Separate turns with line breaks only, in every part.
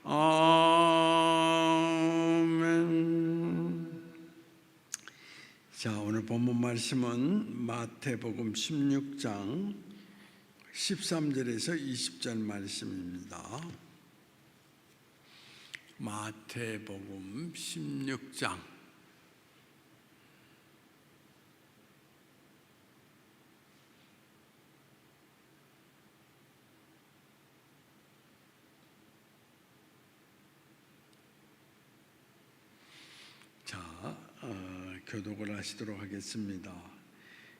아멘. 자, 오늘 본문 말씀은 마태복음 16장 13절에서 20절 말씀입니다. 마태복음 16장 교독을 하시도록 하겠습니다.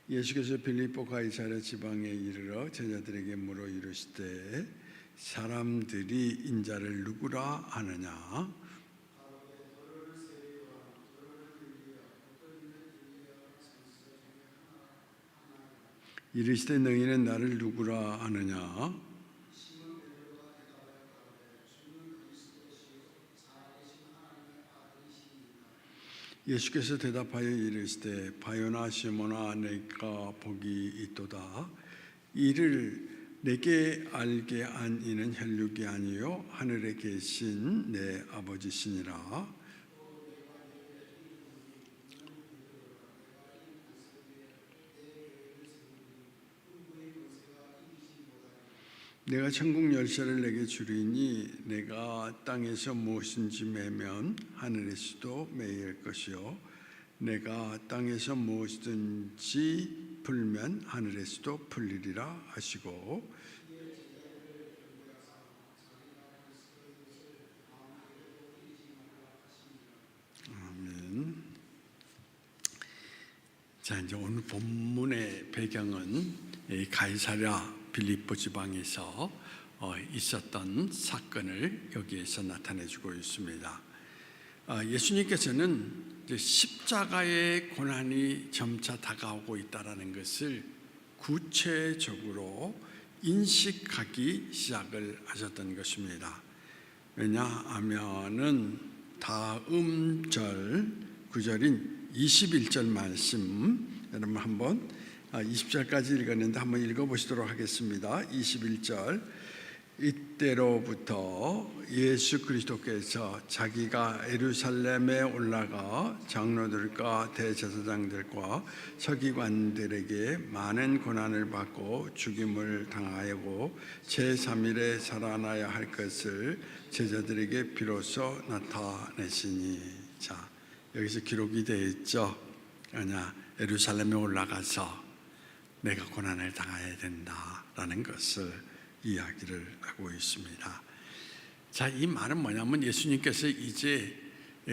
예수께서 빌립보 가이사랴 지방에 이르러 제자들에게 물어 이르시되 사람들이 인자를 누구라 하느냐? 이르시되 너희는 나를 누구라 하느냐? 예수께서 대답하여 이르시되 바요나 시몬아 내가 복이 있도다. 이를 내게 알게 한 이는 혈육이 아니요 하늘에 계신 내 아버지시니라. 내가 천국 열쇠를 내게 주리니 내가 땅에서 무엇인지 매면 하늘에서도 매일 것이요 내가 땅에서 무엇이든지 풀면 하늘에서도 풀리리라 하시고 아멘. 자, 이제 오늘 본문의 배경은 가이사랴 빌립보 지방에서 있었던 사건을 여기에서 나타내주고 있습니다. 예수님께서는 십자가의 고난이 점차 다가오고 있다는 것을 구체적으로 인식하기 시작을 하셨던 것입니다. 왜냐하면은 다음 절 9절인 21절 말씀 여러분 한번 20절까지 읽었는데 한번 읽어보시도록 하겠습니다. 21절 이때로부터 예수 그리스도께서 자기가 예루살렘에 올라가 장로들과 대제사장들과 서기관들에게 많은 고난을 받고 죽임을 당하고 제3일에 살아나야 할 것을 제자들에게 비로소 나타내시니. 자, 여기서 기록이 되어 있죠. 예루살렘에 올라가서 내가 고난을 당해야 된다라는 것을 이야기를 하고 있습니다. 자, 이 말은 뭐냐면 예수님께서 이제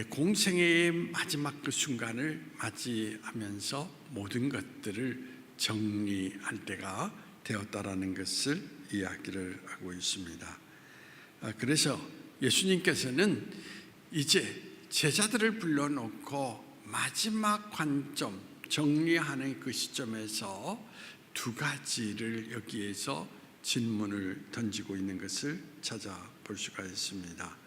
공생애의 마지막 그 순간을 맞이하면서 모든 것들을 정리할 때가 되었다라는 것을 이야기를 하고 있습니다. 그래서 예수님께서는 이제 제자들을 불러놓고 마지막 관점 정리하는 그 시점에서 두 가지를 여기에서 질문을 던지고 있는 것을 찾아볼 수가 있습니다.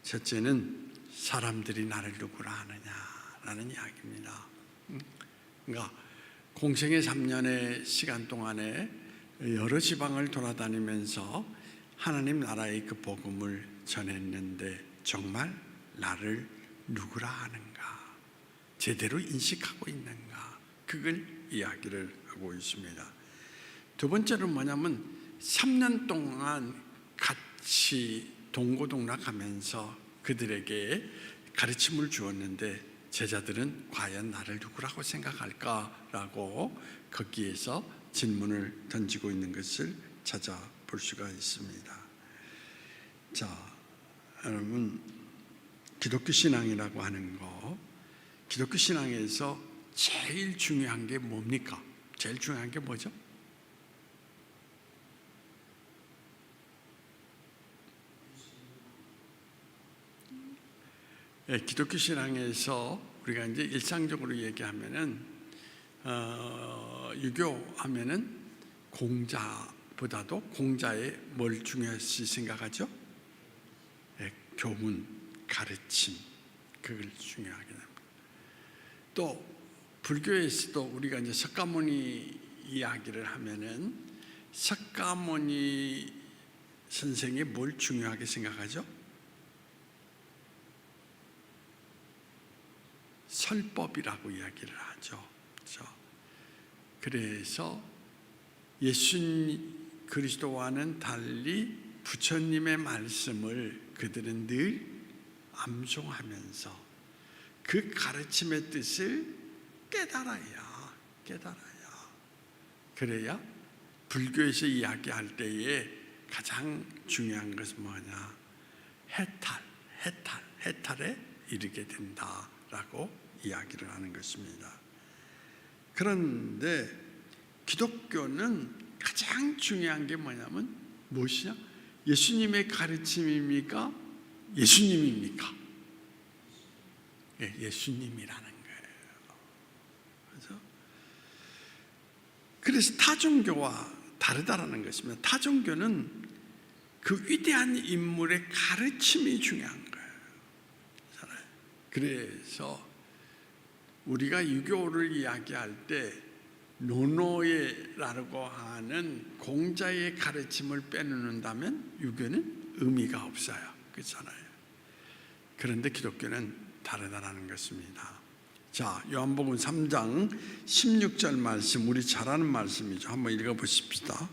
첫째는 사람들이 나를 누구라 하느냐라는 이야기입니다. 그러니까 공생의 3년의 시간 동안에 여러 지방을 돌아다니면서 하나님 나라의 그 복음을 전했는데 정말 나를 누구라 하는가? 제대로 인식하고 있는가? 그걸 이야기를 하고 있습니다. 두 번째는 뭐냐면 3년 동안 같이 동고동락하면서 그들에게 가르침을 주었는데 제자들은 과연 나를 누구라고 생각할까라고 거기에서 질문을 던지고 있는 것을 찾아볼 수가 있습니다. 자, 여러분 기독교 신앙이라고 하는 거, 기독교 신앙에서 제일 중요한 게 뭡니까? 제일 중요한 게 뭐죠? 기독교 신앙에서 우리가 이제 일상적으로 얘기하면은 유교하면은 공자보다도 공자에 뭘 중요시 생각하죠? 교훈, 가르침, 그걸 중요하게 됩니다. 또 불교에서도 우리가 이제 석가모니 이야기를 하면은 석가모니 선생이 뭘 중요하게 생각하죠? 설법이라고 이야기를 하죠. 그래서 예수 그리스도와는 달리 부처님의 말씀을 그들은 늘 암송하면서 그 가르침의 뜻을 깨달아야 그래야 불교에서 이야기할 때에 가장 중요한 것은 뭐냐? 해탈에 이르게 된다라고 이야기를 하는 것입니다. 그런데 기독교는 가장 중요한 게 뭐냐면 무엇이냐? 예수님의 가르침입니까? 예수님입니까? 예수님이라는 거예요. 그래서 타종교와 다르다라는 것입니다. 타종교는 그 위대한 인물의 가르침이 중요한 거예요. 그래서 우리가 유교를 이야기할 때 노노예라고 하는 공자의 가르침을 빼놓는다면 유교는 의미가 없어요. 그렇잖아요. 그런데 기독교는 다르다라는 것입니다. 자, 요한복음 3장 16절 말씀, 우리 잘 아는 말씀이죠. 한번 읽어보십시다.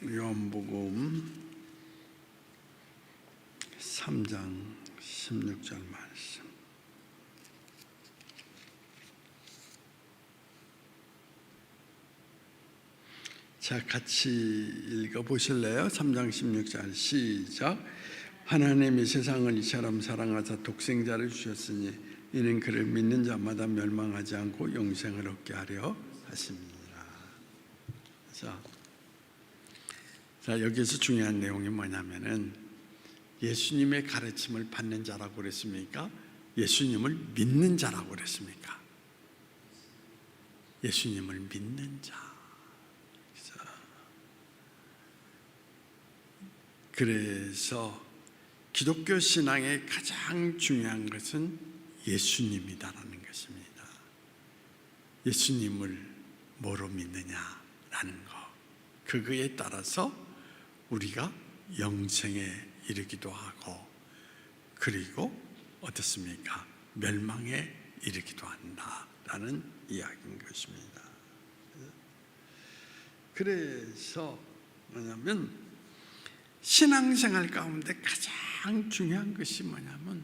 요한복음 3장 16절 말씀. 자, 같이 읽어보실래요? 3장 16절 시작. 하나님이 세상을 이처럼 사랑하사 독생자를 주셨으니 이는 그를 믿는 자마다 멸망하지 않고 영생을 얻게 하려 하십니다. 자, 여기에서 중요한 내용이 뭐냐면은 예수님의 가르침을 받는 자라고 그랬습니까? 예수님을 믿는 자라고 그랬습니까? 예수님을 믿는 자. 그래서 기독교 신앙의 가장 중요한 것은 예수님이다라는 것입니다. 예수님을 뭐로 믿느냐라는 것. 그거에 따라서 우리가 영생에 이르기도 하고, 그리고 어떻습니까? 멸망에 이르기도 한다라는 이야기인 것입니다. 그래서 뭐냐면 신앙생활 가운데 가장 중요한 것이 뭐냐면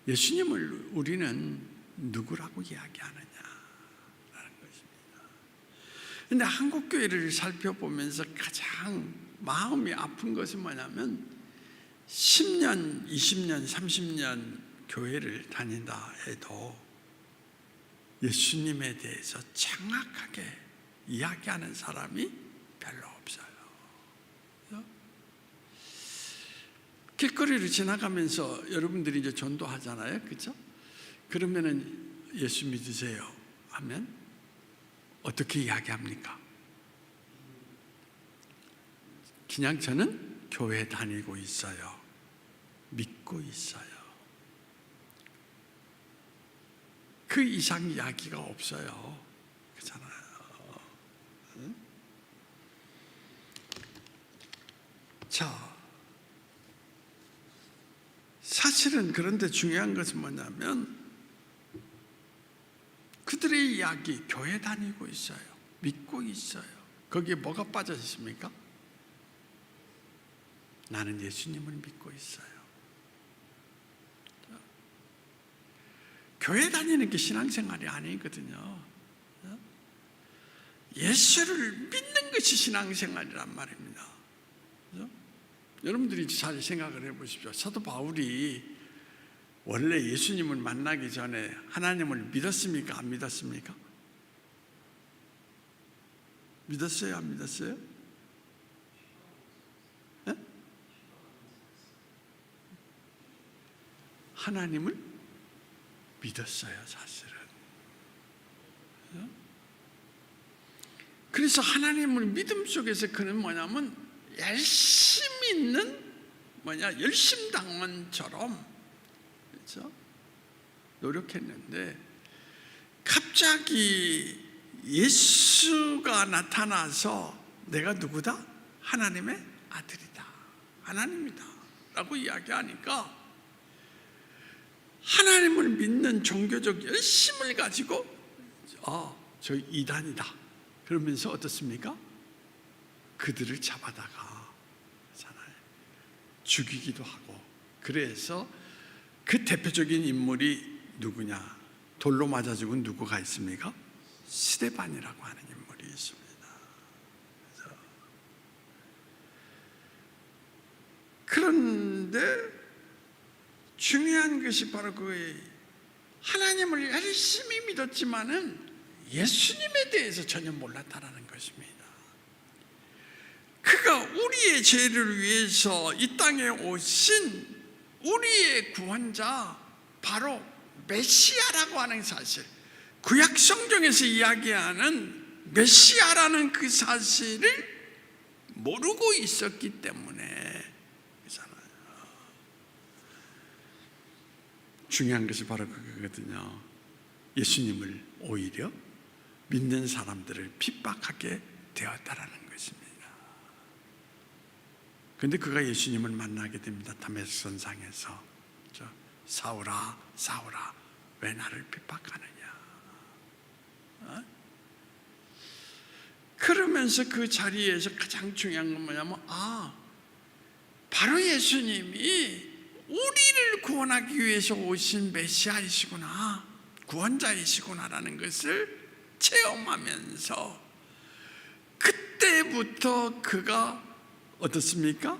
예수님을 우리는 누구라고 이야기하느냐라는 것입니다. 그런데 한국교회를 살펴보면서 가장 마음이 아픈 것이 뭐냐면 10년, 20년, 30년 교회를 다닌다 해도 예수님에 대해서 정확하게 이야기하는 사람이 별로 없어요. 길거리를 지나가면서 여러분들이 이제 전도하잖아요, 그렇죠? 그러면은 예수 믿으세요 하면 어떻게 이야기합니까? 그냥 저는 교회 다니고 있어요, 믿고 있어요. 그 이상 이야기가 없어요, 그렇잖아요. 자, 사실은 그런데 중요한 것은 뭐냐면 그들의 이야기, 교회 다니고 있어요, 믿고 있어요. 거기에 뭐가 빠져 있습니까? 나는 예수님을 믿고 있어요. 교회 다니는 게 신앙생활이 아니거든요. 예수를 믿는 것이 신앙생활이란 말입니다. 여러분들이 잘 생각을 해보십시오. 사도 바울이 원래 예수님을 만나기 전에 하나님을 믿었습니까? 안 믿었습니까? 믿었어요? 안 믿었어요? 네? 하나님을 믿었어요, 사실은. 그래서 하나님을 믿음 속에서 그는 뭐냐면 열심히 있는 열심당원처럼, 그렇죠? 노력했는데 갑자기 예수가 나타나서 내가 누구다? 하나님의 아들이다, 하나님이다 라고 이야기하니까 하나님을 믿는 종교적 열심을 가지고 저 이단이다 그러면서 어떻습니까? 그들을 잡아다가 죽이기도 하고, 그래서 그 대표적인 인물이 누구냐? 돌로 맞아 죽은 누구가 있습니까? 스데반이라고 하는 인물이 있습니다. 그런데 중요한 것이 바로 그의 하나님을 열심히 믿었지만은 예수님에 대해서 전혀 몰랐다라는 것입니다. 그가 우리의 죄를 위해서 이 땅에 오신 우리의 구원자, 바로 메시아라고 하는 사실, 구약 성경에서 이야기하는 메시아라는 그 사실을 모르고 있었기 때문에 그렇잖아요. 중요한 것이 바로 그거거든요. 예수님을 오히려 믿는 사람들을 핍박하게 되었다라는 것입니다. 그런데 그가 예수님을 만나게 됩니다. 다메섹선상에서 사울아 사울아 왜 나를 핍박하느냐. 그러면서 그 자리에서 가장 중요한 건 뭐냐면 바로 예수님이 우리를 구원하기 위해서 오신 메시아이시구나, 구원자이시구나라는 것을 체험하면서 그때부터 그가 어떻습니까?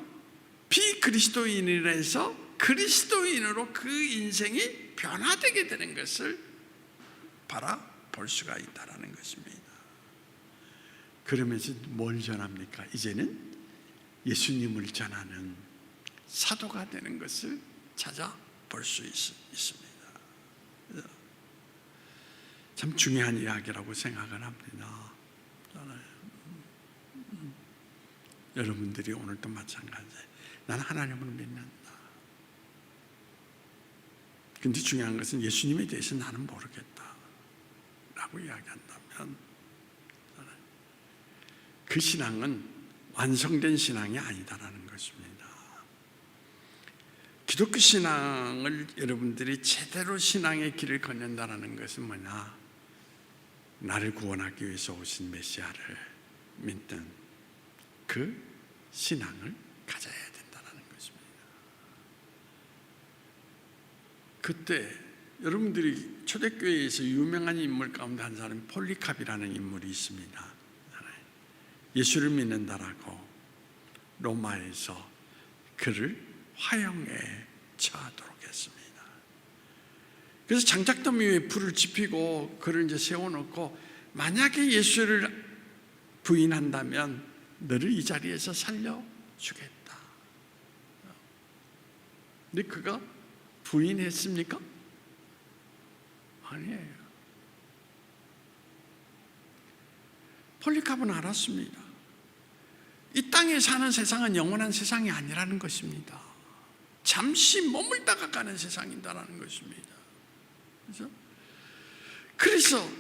비그리스도인이라서 그리스도인으로 그 인생이 변화되게 되는 것을 바라볼 수가 있다는 것입니다. 그러면서 뭘 전합니까? 이제는 예수님을 전하는 사도가 되는 것을 찾아볼 수 있습니다. 참 중요한 이야기라고 생각을 합니다. 여러분들이 오늘도 마찬가지예요. 나는 하나님을 믿는다. 근데 중요한 것은 예수님에 대해서 나는 모르겠다 라고 이야기한다면 그 신앙은 완성된 신앙이 아니다라는 것입니다. 기독교 신앙을 여러분들이 제대로 신앙의 길을 걷는다는 것은 뭐냐? 나를 구원하기 위해서 오신 메시아를 믿는 그 신앙을 가져야 된다는 것입니다. 그때 여러분들이 초대교회에서 유명한 인물 가운데 한 사람이 폴리캅이라는 인물이 있습니다. 예수를 믿는다라고 로마에서 그를 화형에 처하도록 했습니다. 그래서 장작더미 위에 불을 지피고 그를 이제 세워놓고, 만약에 예수를 부인한다면 너를 이 자리에서 살려주겠다. 근데 그가 부인했습니까? 아니에요. 폴리캅은 알았습니다. 이 땅에 사는 세상은 영원한 세상이 아니라는 것입니다. 잠시 머물다가 가는 세상이다라는 것입니다. 그래서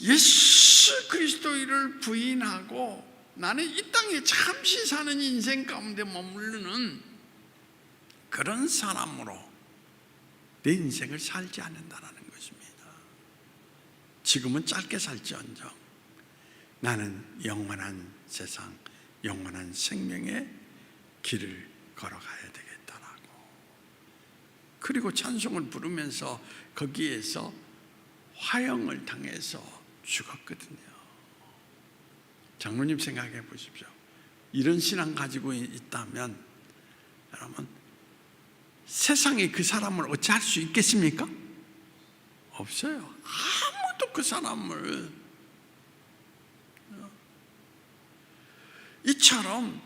예수 그리스도를 부인하고 나는 이 땅에 잠시 사는 인생 가운데 머무르는 그런 사람으로 내 인생을 살지 않는다는 것입니다. 지금은 짧게 살지언정 나는 영원한 세상, 영원한 생명의 길을 걸어가야 되겠다라고. 그리고 찬송을 부르면서 거기에서 화형을 당해서 죽었거든요. 장로님 생각해 보십시오. 이런 신앙 가지고 있다면 여러분, 세상에 그 사람을 어찌할 수 있겠습니까? 없어요. 아무도 그 사람을. 이처럼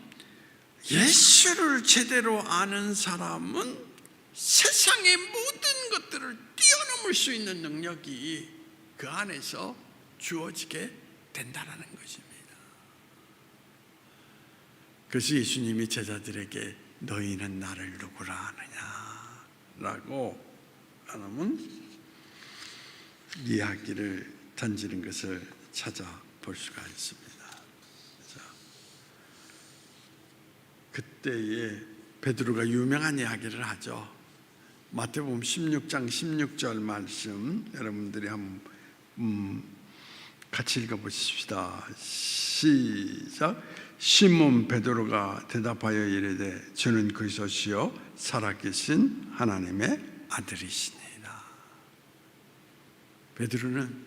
예수를 제대로 아는 사람은 세상의 모든 것들을 뛰어넘을 수 있는 능력이 그 안에서 주어지게 된다는 것입니다. 그래서 예수님이 제자들에게 너희는 나를 누구라 하느냐 라고 하면 이야기를 던지는 것을 찾아볼 수가 있습니다. 그때에 베드로가 유명한 이야기를 하죠. 마태복음 16장 16절 말씀 여러분들이 한번 같이 읽어보십시다. 시작. 시몬 베드로가 대답하여 이르되 주는 그리스도시요 살아계신 하나님의 아들이시니라. 베드로는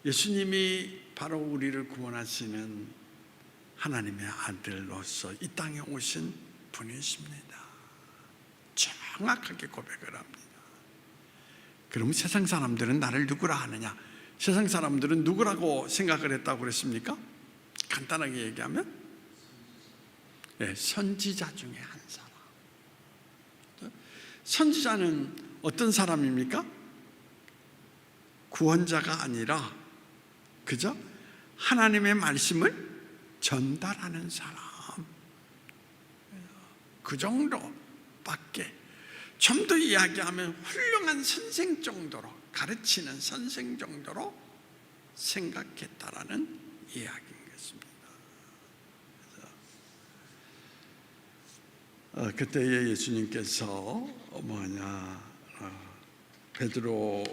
예수님이 바로 우리를 구원하시는 하나님의 아들로서 이 땅에 오신 분이십니다. 정확하게 고백을 합니다. 그러면 세상 사람들은 나를 누구라 하느냐? 세상 사람들은 누구라고 생각을 했다고 그랬습니까? 간단하게 얘기하면 선지자 중에 한 사람. 선지자는 어떤 사람입니까? 구원자가 아니라 그저 하나님의 말씀을 전달하는 사람. 그 정도밖에, 좀 더 이야기하면 훌륭한 선생 정도로, 가르치는 선생 정도로 생각했다라는 이야기인 것입니다. 그때에 예수님께서 베드로가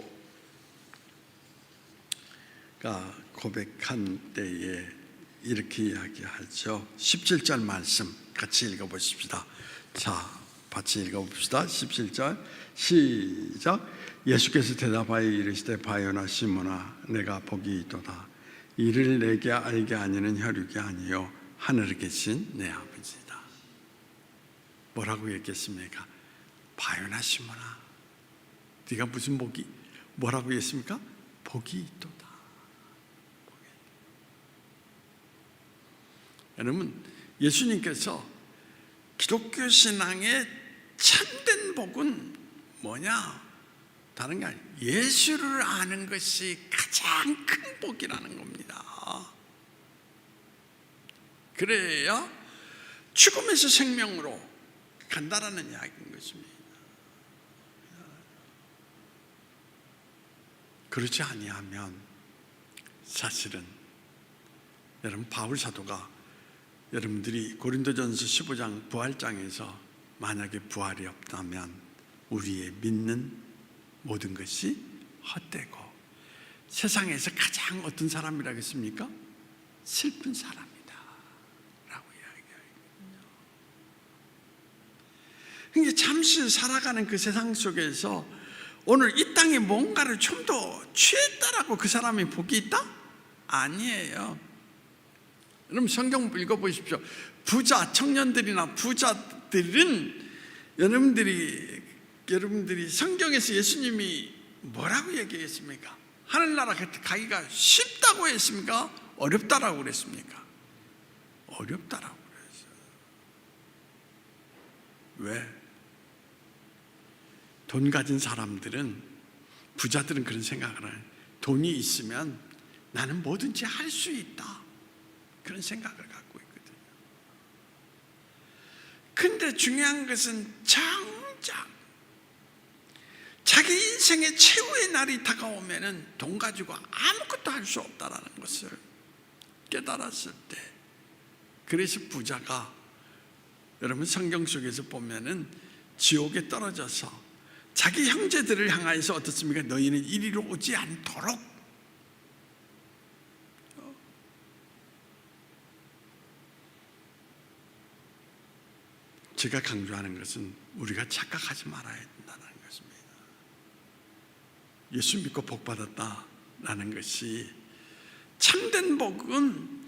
고백한 때에 이렇게 이야기하죠. 17절 말씀 같이 읽어보십시다. 자, 같이 읽어봅시다. 17절 시작. 예수께서 대답하여 이르시되 바요나 시몬아 내가 복이 있도다. 이를 내게 알게 하니는 혈육이 아니요 하늘에 계신 내 아버지다. 뭐라고 얘기했습니까? 바요나 시몬아 네가 무슨 복이, 뭐라고 했습니까? 복이 있도다. 여러분, 예수님께서 기독교 신앙의 참된 복은 뭐냐? 다른 게 아니에요. 예수를 아는 것이 가장 큰 복이라는 겁니다. 그래야 죽음에서 생명으로 간다라는 이야기인 것입니다. 그렇지 아니하면 사실은 여러분, 바울 사도가 여러분들이 고린도전서 15장 부활장에서 만약에 부활이 없다면 우리의 믿는 모든 것이 헛되고 세상에서 가장 어떤 사람이라고 했습니까? 슬픈 사람이다 라고 이야기하거든요. 그러니까 잠시 살아가는 그 세상 속에서 오늘 이 땅에 뭔가를 좀 더 취했다라고 그 사람이 복이 있다? 아니에요. 여러분 성경 읽어보십시오. 부자 청년들이나 부자들은 여러분들이 성경에서 예수님이 뭐라고 얘기했습니까? 하늘나라 가기가 쉽다고 했습니까? 어렵다라고 그랬습니까? 어렵다라고 그랬어요. 왜? 돈 가진 사람들은, 부자들은 그런 생각을 해요. 돈이 있으면 나는 뭐든지 할 수 있다, 그런 생각을 갖고 있거든요. 근데 중요한 것은 정작 자기 인생의 최후의 날이 다가오면은 돈 가지고 아무것도 할 수 없다라는 것을 깨달았을 때, 그래서 부자가 여러분 성경 속에서 보면은 지옥에 떨어져서 자기 형제들을 향하여서 어떻습니까? 너희는 이리로 오지 않도록, 제가 강조하는 것은 우리가 착각하지 말아야 된다는 것입니다. 예수 믿고 복 받았다라는 것이, 참된 복은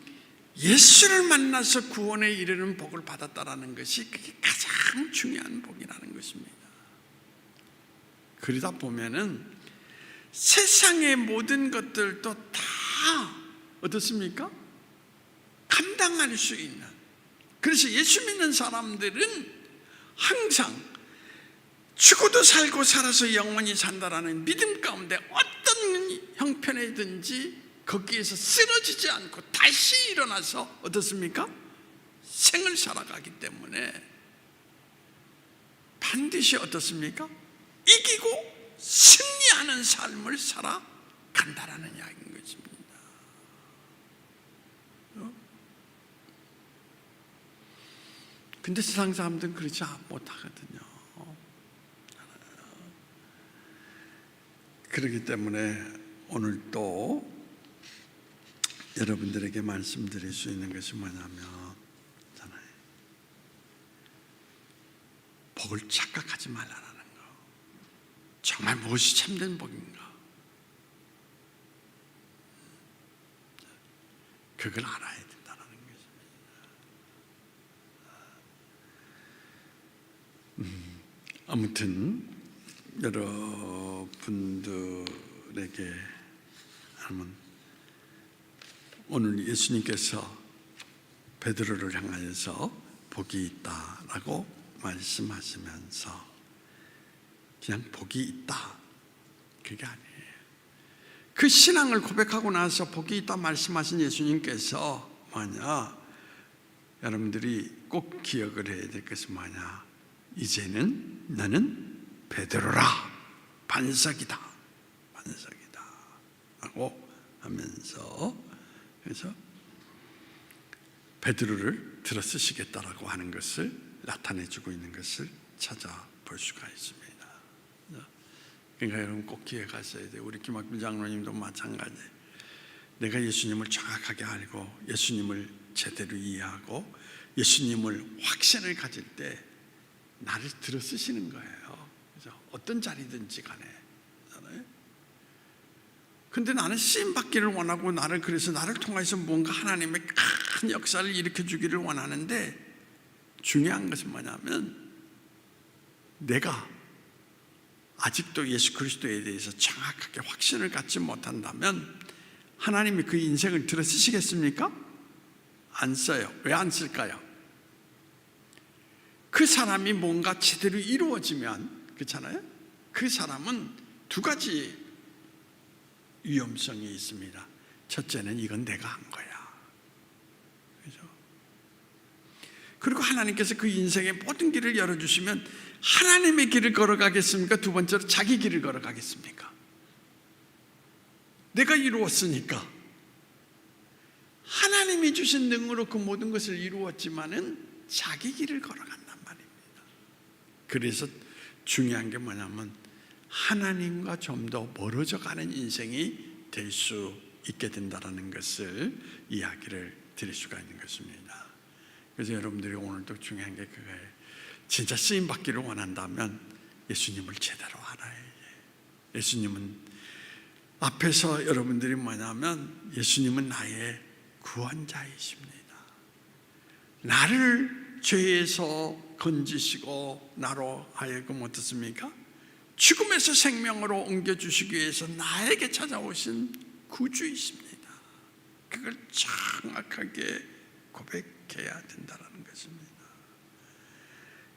예수를 만나서 구원에 이르는 복을 받았다라는 것이 그게 가장 중요한 복이라는 것입니다. 그러다 보면은 세상의 모든 것들도 다 어떻습니까? 감당할 수 있는, 그래서 예수 믿는 사람들은 항상 죽어도 살고 살아서 영원히 산다라는 믿음 가운데 어떤 형편이든지 거기에서 쓰러지지 않고 다시 일어나서 어떻습니까? 생을 살아가기 때문에 반드시 어떻습니까? 이기고 승리하는 취하는 삶을 살아간다라는 이야기인 것입니다. 근데 세상 사람들은 그렇지 못하거든요. 그렇기 때문에 오늘 또 여러분들에게 말씀드릴 수 있는 것이 뭐냐면, 복을 착각하지 말라는 거. 정말 무엇이 참된 복인가? 그걸 알아야 된다는 것입니다. 아무튼 여러분들에게 하면, 오늘 예수님께서 베드로를 향하여서 복이 있다라고 말씀하시면서 그냥 복이 있다, 그게 아니에요. 그 신앙을 고백하고 나서 복이 있다 말씀하신 예수님께서 뭐냐, 여러분들이 꼭 기억을 해야 될 것이 뭐냐, 이제는 너는 베드로라, 반석이다, 반석이다 라고 하면서, 그래서 베드로를 들어 쓰시겠다라고 하는 것을 나타내주고 있는 것을 찾아볼 수가 있습니다. 그러니까 여러분 꼭 기억하셔야 돼요. 우리 김학빈 장로님도 마찬가지. 내가 예수님을 정확하게 알고 예수님을 제대로 이해하고 예수님을 확신을 가질 때 나를 들어 쓰시는 거예요. 그래서 어떤 자리든지 간에. 근데 나는 쓰임받기를 원하고, 그래서 나를 통해서 뭔가 하나님의 큰 역사를 일으켜주기를 원하는데, 중요한 것은 뭐냐면, 내가 아직도 예수 그리스도에 대해서 정확하게 확신을 갖지 못한다면 하나님이 그 인생을 들어 쓰시겠습니까? 안 써요. 왜 안 쓸까요? 그 사람이 뭔가 제대로 이루어지면, 그렇잖아요? 그 사람은 두 가지 위험성이 있습니다. 첫째는 이건 내가 한 거야. 그리고 하나님께서 그 인생의 모든 길을 열어주시면 하나님의 길을 걸어가겠습니까? 두 번째로 자기 길을 걸어가겠습니까? 내가 이루었으니까 하나님이 주신 능으로 그 모든 것을 이루었지만은 자기 길을 걸어간단 말입니다. 그래서 중요한 게 뭐냐면 하나님과 좀 더 멀어져 가는 인생이 될 수 있게 된다는 것을 이야기를 드릴 수가 있는 것입니다. 그래서 여러분들이 오늘도 중요한 게 그거예요. 진짜 쓰임받기를 원한다면 예수님을 제대로 알아야 해요. 예수님은 앞에서 여러분들이 뭐냐면, 예수님은 나의 구원자이십니다. 나를 죄에서 건지시고 나로 하여금 어떻습니까? 죽음에서 생명으로 옮겨주시기 위해서 나에게 찾아오신 구주이십니다. 그걸 정확하게 고백해야 된다는 것입니다.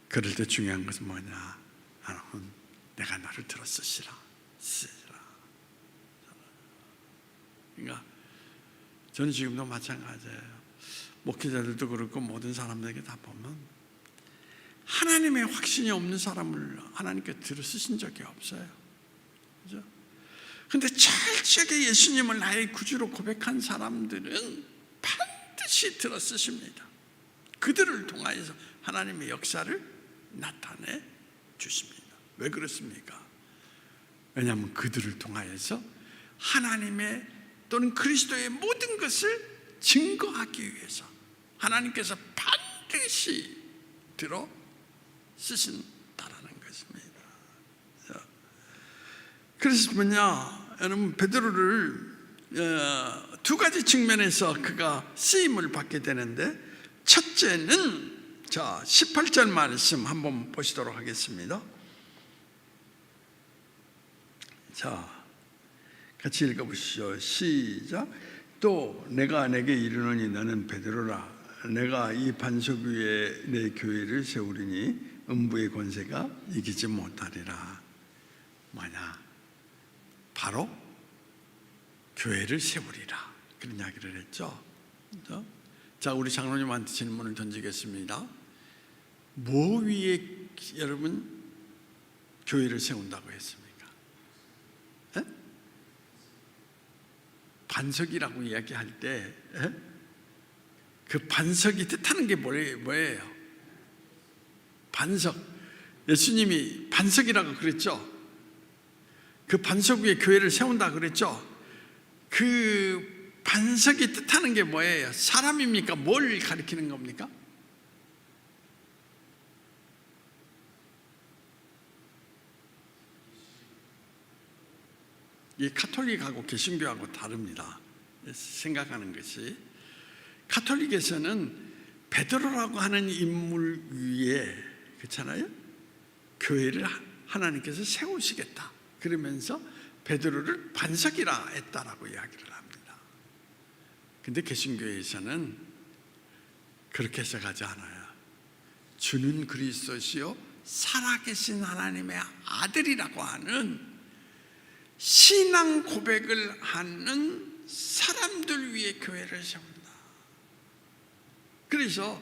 그럴 때 중요한 것은 뭐냐, 하나님은 내가 너를 들어 쓰시라. 그러니까 저는 지금도 마찬가지예요. 목회자들도 그렇고 모든 사람들에게 다 보면 하나님의 확신이 없는 사람을 하나님께 들어 쓰신 적이 없어요. 그죠? 근데 철저하게 예수님을 나의 구주로 고백한 사람들은 반드시 들어 쓰십니다. 그들을 통하여서 하나님의 역사를 나타내 주십니다. 왜 그렇습니까? 왜냐하면 그들을 통하여서 하나님의 또는 그리스도의 모든 것을 증거하기 위해서 하나님께서 반드시 들어 쓰신다라는 것입니다. 그래서 뭐냐, 여러분 베드로를 두 가지 측면에서 그가 쓰임을 받게 되는데, 첫째는 18절 말씀 한번 보시도록 하겠습니다. 자, 같이 읽어보시죠. 시작. 또 내가 내게 이르노니 너는 베드로라. 내가 이 반석 위에 내 교회를 세우리니 음부의 권세가 이기지 못하리라. 뭐냐? 바로 교회를 세우리라, 그런 이야기를 했죠. 자, 우리 장로님한테 질문을 던지겠습니다. 뭐 위에 여러분 교회를 세운다고 했습니까? 반석이라고 이야기할 때 그 반석이 뜻하는 게 뭐예요? 반석. 예수님이 반석이라고 그랬죠. 그 반석 위에 교회를 세운다 그랬죠. 그 반석이 뜻하는 게 뭐예요? 사람입니까? 뭘 가리키는 겁니까? 이 가톨릭하고 개신교하고 다릅니다. 생각하는 것이 가톨릭에서는 베드로라고 하는 인물 위에 그렇잖아요. 교회를 하나님께서 세우시겠다. 그러면서 베드로를 반석이라 했다라고 이야기를 합니다. 근데 개신교에서는 그렇게 해석하지 않아요. 주는 그리스도시요 살아계신 하나님의 아들이라고 하는 신앙 고백을 하는 사람들 위해 교회를 세운다. 그래서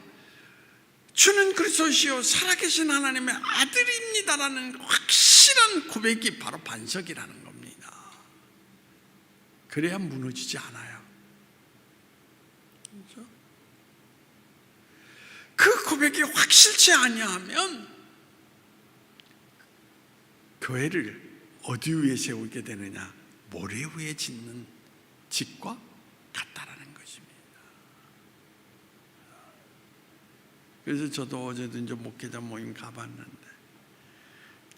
주는 그리스도시요 살아계신 하나님의 아들입니다라는 확실한 고백이 바로 반석이라는 겁니다. 그래야 무너지지 않아요. 그렇죠? 그 고백이 확실치 아니하면 교회를 어디 위에 세우게 되느냐? 모래 위에 짓는 집과 같다라는 것입니다. 그래서 저도 어제도 이제 목회자 모임 가봤는데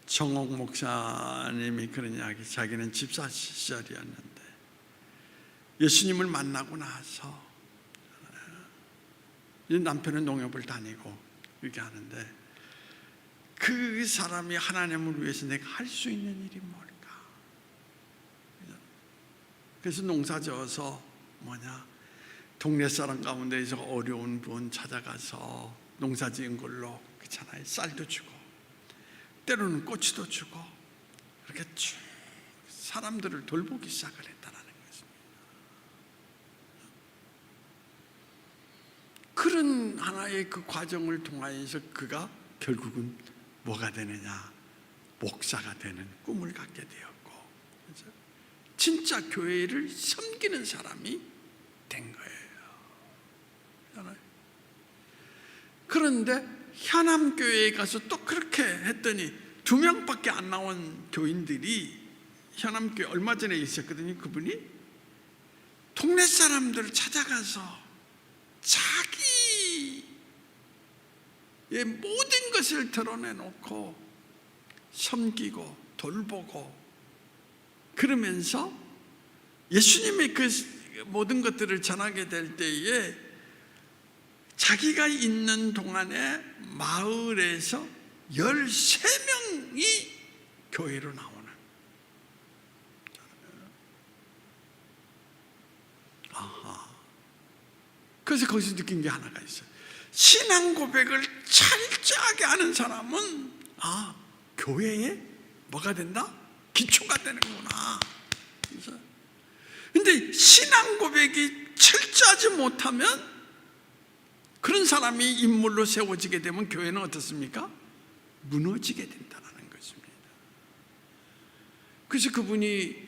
정옥 목사님이 그런 이야기, 자기는 집사 시절이었는데 예수님을 만나고 나서 남편은 농협을 다니고 이렇게 하는데 그 사람이 하나님을 위해서 내가 할 수 있는 일이 뭘까? 그래서 농사 지어서 동네 사람 가운데에서 어려운 분 찾아가서 농사 지은 걸로 그렇잖아요. 쌀도 주고 때로는 꼬치도 주고 그렇게 쭉 사람들을 돌보기 시작을 했다라는 것입니다. 그런 하나의 그 과정을 통하여서 그가 결국은 뭐가 되느냐? 목사가 되는 꿈을 갖게 되었고, 그렇죠? 진짜 교회를 섬기는 사람이 된 거예요. 그런데 현암교회에 가서 또 그렇게 했더니 2명밖에 안 나온 교인들이 현암교회 얼마 전에 있었거든요. 그분이 동네 사람들을 찾아가서 자기의 모든 것을 드러내놓고 섬기고 돌보고 그러면서 예수님의 그 모든 것들을 전하게 될 때에 자기가 있는 동안에 마을에서 13명이 교회로 나오는. 아하. 그래서 거기서 느낀 게 하나가 있어요. 신앙 고백을 철저하게 하는 사람은 교회에 뭐가 된다? 기초가 되는구나. 그런데 신앙 고백이 철저하지 못하면 그런 사람이 인물로 세워지게 되면 교회는 어떻습니까? 무너지게 된다는 것입니다. 그래서 그분이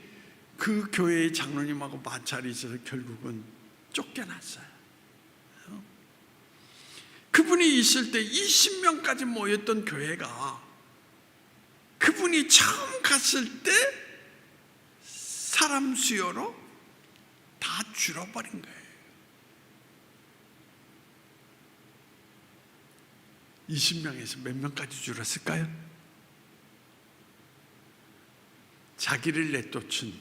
그 교회의 장로님하고 마찰이 있어서 결국은 쫓겨났어요. 그분이 있을 때 20명까지 모였던 교회가 그분이 처음 갔을 때 사람 수요로 다 줄어버린 거예요. 20명에서 몇 명까지 줄었을까요? 자기를 내쫓은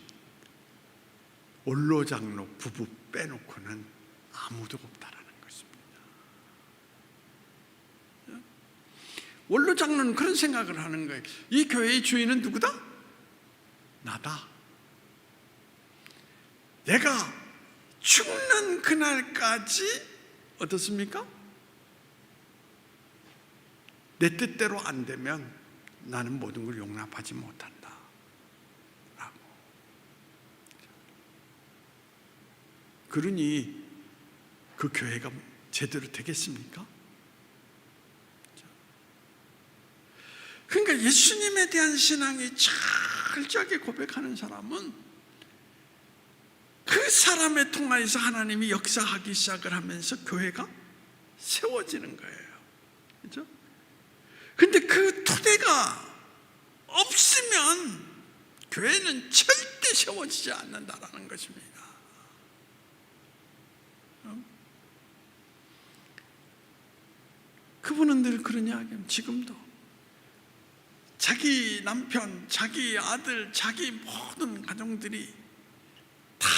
원로 장로 부부 빼놓고는 아무도 없다라는 것입니다. 원로 장로는 그런 생각을 하는 거예요. 이 교회의 주인은 누구다? 나다. 내가 죽는 그날까지 어떻습니까? 내 뜻대로 안 되면 나는 모든 걸 용납하지 못한다 라고. 그러니 그 교회가 제대로 되겠습니까? 그러니까 예수님에 대한 신앙이 철저하게 고백하는 사람은 그 그 사람에 통하여서 하나님이 역사하기 시작을 하면서 교회가 세워지는 거예요. 그렇죠? 근데 그 토대가 없으면 교회는 절대 세워지지 않는다라는 것입니다. 그분은 늘 그런 이야기합니다. 지금도 자기 남편, 자기 아들, 자기 모든 가정들이 다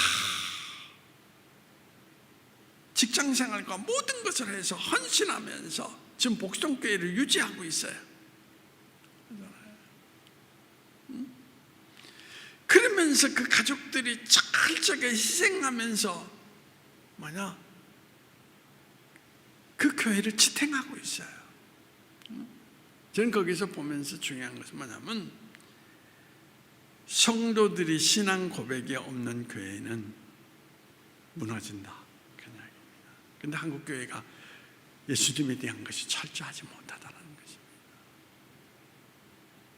직장생활과 모든 것을 해서 헌신하면서 지금 복성교회를 유지하고 있어요. 그러면서 그 가족들이 철저하게 희생하면서 그 교회를 지탱하고 있어요. 저는 거기서 보면서 중요한 것은 뭐냐면, 성도들이 신앙 고백이 없는 교회는 무너진다, 그 이야기입니다. 그런데 한국 교회가 예수님에 대한 것이 철저하지 못하다는 것입니다.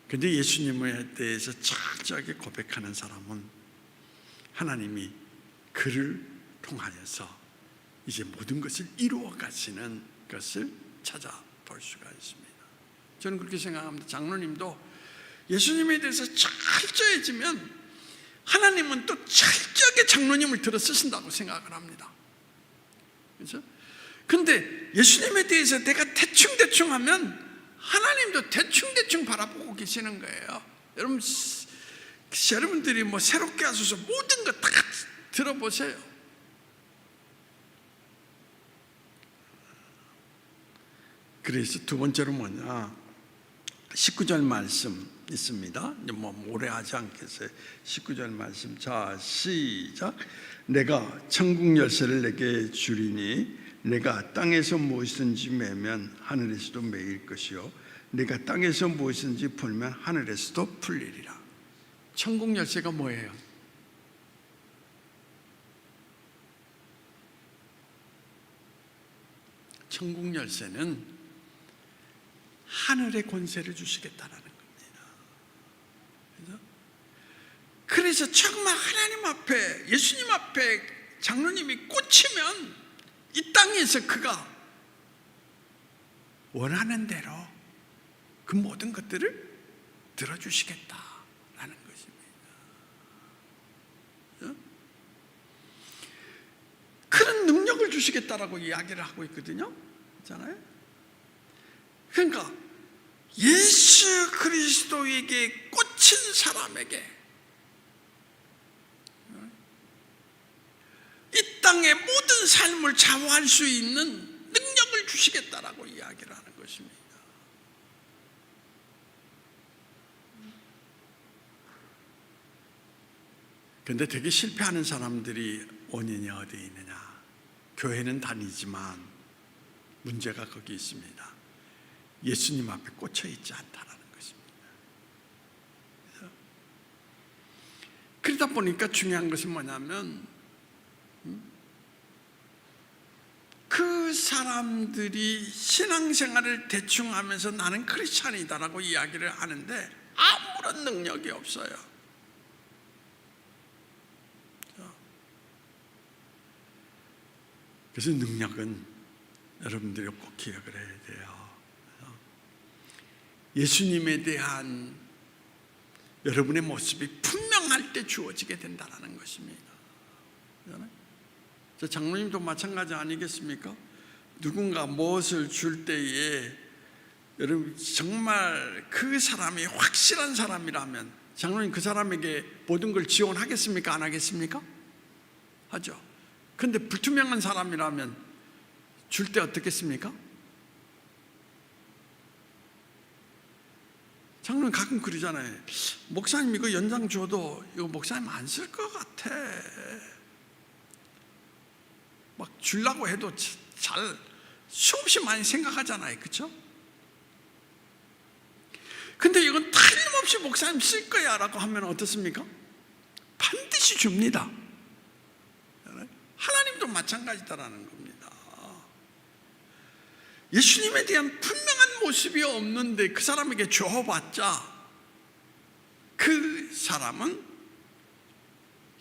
그런데 예수님에 대해서 철저하게 고백하는 사람은 하나님이 그를 통하여서 이제 모든 것을 이루어 가시는 것을 찾아볼 수가 있습니다. 저는 그렇게 생각합니다. 장로님도 예수님에 대해서 철저해지면 하나님은 또 철저하게 장로님을 들어 쓰신다고 생각을 합니다. 그렇죠? 근데 예수님에 대해서 내가 대충 하면 하나님도 대충 바라보고 계시는 거예요. 여러분들이 뭐 새롭게 하셔서 모든 거 다 들어보세요. 그래서 두 번째로 19절 말씀 있습니다. 뭐 오래 하지 않겠어요. 19절 말씀. 자, 시작. 내가 천국 열쇠를 내게 주리니 내가 땅에서 무엇이든지 매면 하늘에서도 매일 것이요 내가 땅에서 무엇이든지 풀면 하늘에서도 풀리리라. 천국 열쇠가 뭐예요? 천국 열쇠는 하늘의 권세를 주시겠다라는 겁니다. 그래서 정말 하나님 앞에, 예수님 앞에 장로님이 꽂히면 이 땅에서 그가 원하는 대로 그 모든 것들을 들어주시겠다라는 것입니다. 그런 능력을 주시겠다라고 이야기를 하고 있거든요. 있잖아요. 그러니까 예수 그리스도에게 꽂힌 사람에게 이 땅의 모든 삶을 좌우할 수 있는 능력을 주시겠다라고 이야기를 하는 것입니다. 그런데 되게 실패하는 사람들이 원인이 어디에 있느냐? 교회는 다니지만 문제가 거기 있습니다. 예수님 앞에 꽂혀 있지 않다라는 것입니다. 그러다 보니까 중요한 것은 뭐냐면 그 사람들이 신앙생활을 대충 하면서 나는 크리스찬이다라고 이야기를 하는데 아무런 능력이 없어요. 그래서 능력은 여러분들이 꼭 기억을 해야 돼요. 예수님에 대한 여러분의 모습이 분명할 때 주어지게 된다는 것입니다. 저 장로님도 마찬가지 아니겠습니까? 누군가 무엇을 줄 때에 여러분 정말 그 사람이 확실한 사람이라면 장로님 그 사람에게 모든 걸 지원하겠습니까? 안 하겠습니까? 하죠. 근데 불투명한 사람이라면 줄 때 어떻겠습니까? 장로님 가끔 그러잖아요. 목사님 이거 연장 줘도 이거 목사님 안 쓸 것 같아. 막 주려고 해도 잘 수없이 많이 생각하잖아요. 그렇죠? 근데 이건 틀림없이 목사님 쓸 거야 라고 하면 어떻습니까? 반드시 줍니다. 하나님도 마찬가지다라는 겁니다. 예수님에 대한 분명한 모습이 없는데 그 사람에게 줘봤자 그 사람은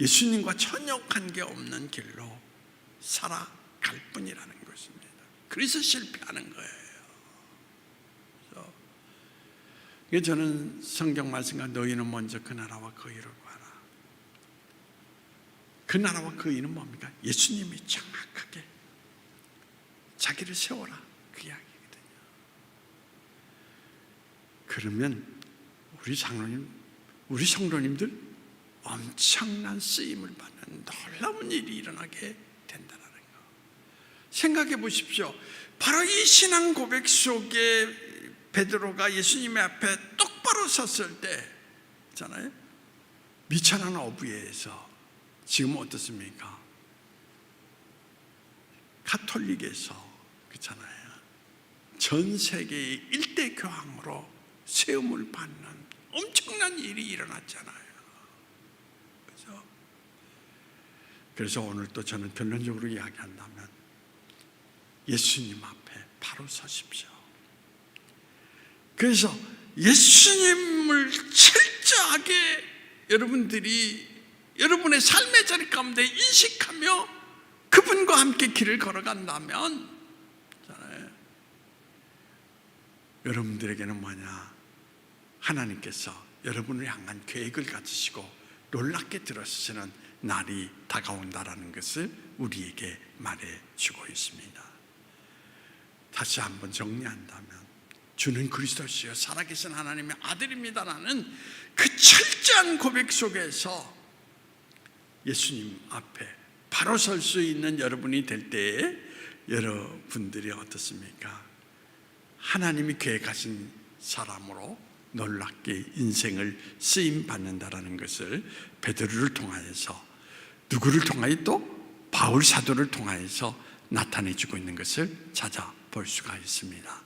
예수님과 전혀 관계없는 길로 살아갈 뿐이라는 것입니다. 그래서 실패하는 거예요. 그래서 저는 성경 말씀과 너희는 먼저 그 나라와 그 의를 구하라. 그 나라와 그 의는 뭡니까? 예수님이 정확하게 자기를 세워라, 그 이야기거든요. 그러면 우리 장로님, 우리 성도님들 엄청난 쓰임을 받는 놀라운 일이 일어나게 된다는 거. 생각해 보십시오. 바로 이 신앙 고백 속에 베드로가 예수님의 앞에 똑바로 섰을 때 있잖아요, 미천한 어부에서 지금 어떻습니까? 가톨릭에서 그렇잖아요, 전 세계의 일대 교황으로 세움을 받는 엄청난 일이 일어났잖아요. 그래서 오늘 또 저는 결론적으로 이야기한다면 예수님 앞에 바로 서십시오. 그래서 예수님을 철저하게 여러분들이 여러분의 삶의 자리 가운데 인식하며 그분과 함께 길을 걸어간다면 여러분들에게는 뭐냐? 하나님께서 여러분을 향한 계획을 가지시고 놀랍게 들어주시는 날이 다가온다라는 것을 우리에게 말해주고 있습니다. 다시 한번 정리한다면 주는 그리스도시요 살아계신 하나님의 아들입니다라는 그 철저한 고백 속에서 예수님 앞에 바로 설 수 있는 여러분이 될 때에 여러분들이 어떻습니까? 하나님이 계획하신 사람으로 놀랍게 인생을 쓰임 받는다라는 것을 베드로를 통하여서, 누구를 통하여? 또 바울 사도를 통하여서 나타내주고 있는 것을 찾아볼 수가 있습니다.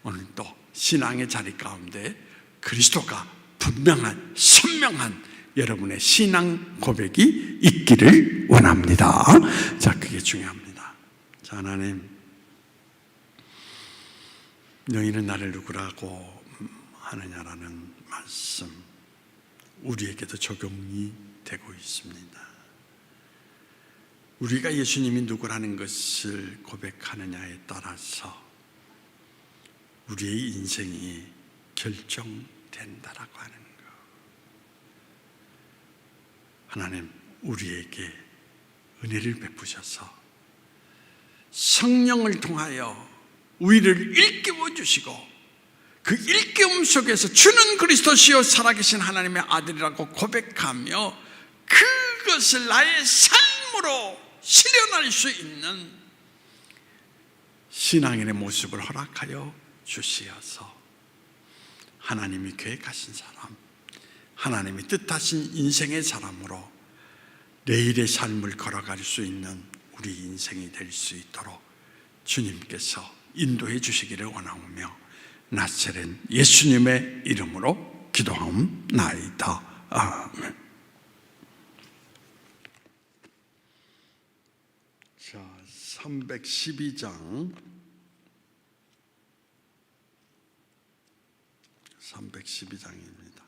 오늘 또 신앙의 자리 가운데 그리스도가 분명한 선명한 여러분의 신앙 고백이 있기를 원합니다. 자, 그게 중요합니다. 자, 하나님, 너희는 나를 누구라고 하느냐라는 말씀 우리에게도 적용이 되고 있습니다. 우리가 예수님이 누구라는 것을 고백하느냐에 따라서 우리의 인생이 결정된다라고 하는 것. 하나님, 우리에게 은혜를 베푸셔서 성령을 통하여 우리를 일깨워 주시고 그 일깨움 속에서 주는 그리스도시요 살아계신 하나님의 아들이라고 고백하며 그것을 나의 삶으로 실현할 수 있는 신앙인의 모습을 허락하여 주시어서 하나님이 계획하신 사람, 하나님이 뜻하신 인생의 사람으로 내일의 삶을 걸어갈 수 있는 우리 인생이 될 수 있도록 주님께서 인도해 주시기를 원하오며 나사렛 예수님의 이름으로 기도하옵나이다. 아멘. 자, 312장입니다.